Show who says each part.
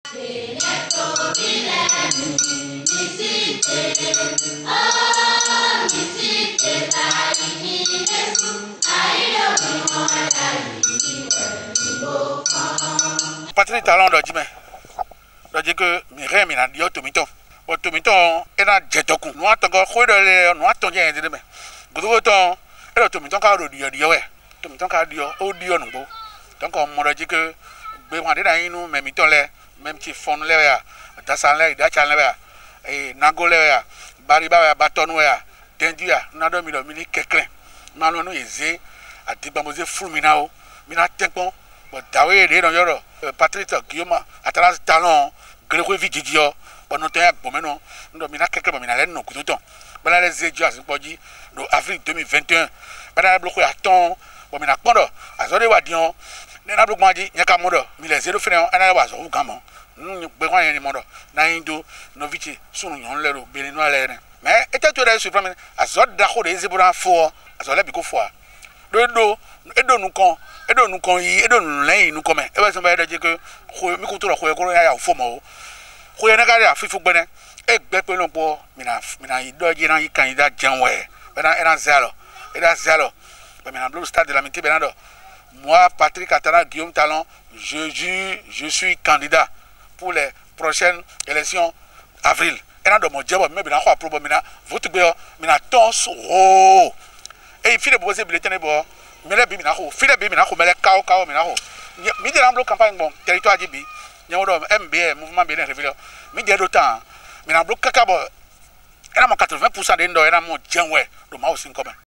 Speaker 1: Patrie talent do jime do je que mi re mi na dio tomito o tomito ena jetoku no atongo khoido le no atonje de me godo to e tomito ka ro dio we tomito ka dio o dio no bo donc on mo do je que gbe wan de da inu me mi to le même ti fon le ya da san le da chan le ya e nago le ya bari ba ya baton we ya tendu ya na do mi ni keklen na no no eze adiba mo ze fulmina o mi na tenpon but dawe de no yoro Patrick Guillaume atala talent greko vididio bono te bomeno ndo mina kekle mina le no kutoton bala les ejo asipoji do avril 2021 bala bloko ya ton bo mina pondo azore wadion ne na bloko maji nyaka modo mi le zero fene ana wa zo gamo gbe kwa yen modo na indo novici sunu nyon lero bele no ale mais était tout sur premier azode da ko de zebura fo azole bi ko fo edo nu kon yi edo nu leyin nu come e ba so ba de je ke mi ko to ro ko ya fo mo ko ye na ga ya fifu gbene e gbe pe lopo mina ido je na yi kan ida janwe era zelo mais maintenant le stade de l'amitié Bernardo moi Patrick Atala Guillaume Talon je suis candidat pour les prochaines élections avril et na do mo jebo me bi na ko approve mina vote gbe mina tons oh et il fait des beaux bulletins bo mele bi mina ko file bi mina ko mele kaw mina ko mi de ramblo campagne bon territoire jibi nyawodo MBA mouvement bien révélé mi de do temps mina blo kaka bo era mo 80% de ndo era mo jenwe do ma aussi comme